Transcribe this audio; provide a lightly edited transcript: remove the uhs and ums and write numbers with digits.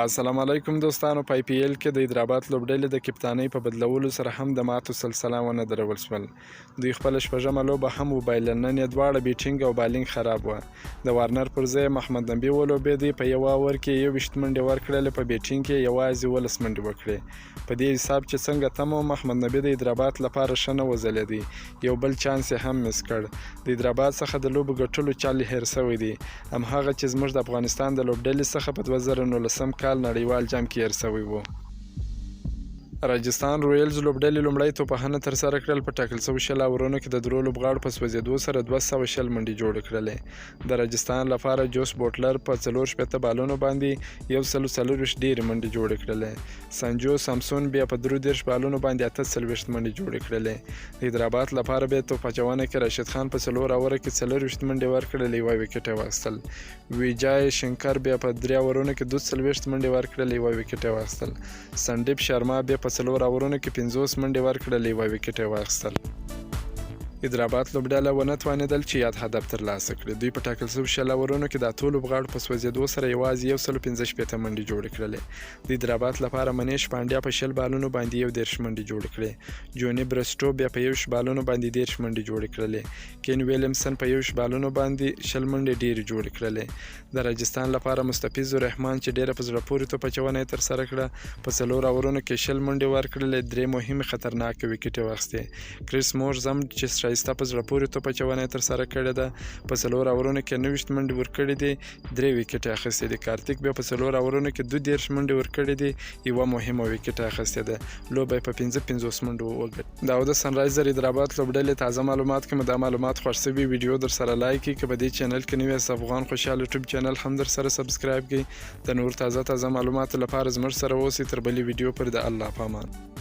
السلام علیکم دوستانو. په آی پی ایل کې د حیدراباد لوبډلی د کپتانۍ په بدلولو سره هم د ماتو سلسله ونه درول شول. دوی خپله شپږمه لوبه هم وبایله. نن یې دواړه بیټینګ او بالینګ خراب وه. د وارنر پر ځای محمد نبي ولوبېدی. په یوه اوور کې 21 منډې ورکړلې، په بیټینګ کې یوازې 12 منډې وکړې. په دې حساب چې څنګه تمه و، محمد نبي د حیدراباد لپاره ښه نه وځلېدی. یو بل چانس یې هم مس کړ. د حیدراباد څخه د لوبو ګټلو چل هیر سوی دی، همهغه چې زموږ د افغانستان د لوبډلې څخه په 2019 کال نړیوال جام کې هیر سوی و. راجستان رویلز لوبډلې لومړی توپخانه ترسره کړل. په ټاکل شوي 20 اورونو کې د درو لوبغاړو په سوځېدو سره 220 منډې جوړې کړلې. د راجستان لپاره جوس بوټلر په 64 بالونو باندې 140 ډېرې منډې جوړې کړلې. سانجو سامسون بیا په 30 بالونو باندې 48 منډې جوړې کړلې. د حیدراباد لپاره بیا توپ اچونه کې راشد خان په 4 اوره کې 40 منډې ورکړلې، یوه وکټ یې واخیستل. ویجای شنکر بیا په 3 اورونو کې 42 منډې ورکړلې، یوه وکټ یې واخیستل. سندیپ شرما بیا په 4 اورونو کې 50 منډې ورکړلې، یوه وکټ یې واخیستل. حیدراباد لوبډله ونه توانېدل چې یاد هدف ترلاسه کړي. دوی په ټاکل شوي 20 اورونو کې د اتو لوبغاړو په سوځېدو سره یوازې 115 منډې جوړې کړلې. د حیدراباد لپاره منیش پانډیا په 20 بالونو باندې 11 منډې جوړې کړې. جوني برسټو بیا په 21 بالونو باندې 13 منډې جوړې کړلې. کین ویلیمسن په 21 بالونو باندې 20 منډې ډېرې جوړې کړلې. د راجستان لپاره مستفیض الرحمن چې ډېره په زړه پورې توپ اچونه یې ترسره کړه، په 4 اورونو کې 20 منډې ورکړلې، 3 مهمې خطرناکې وکټې یې واخیستې. کریس مورزم چې شایسته په زړه پورې توپ اچونه یې ترسره کړې ده، په 4 اورونو کې 90 منډې ورکړې دي، 3 وکټې اخیستې دي. کارتیک بیا په 4 اورونو کې 32 منډې ورکړې دي، یوه مهمه وکټ اخیستې ده. لوبه یې په 50 منډو وګټله. دا د سنرایزر حیدرآباد لوبډلې تازه معلومات کې مو دا معلومات خوښ شوي ویډیو در سره لایک کړئ. که په دې چینل کې نوی یاست، افغان خوشحال یوټیوب چینل هم در سره سبسکرایب کړئ. د نور تازه معلوماتو لپاره زموږ سره اوسئ. تر بلې ویډیو پر د الله په امان.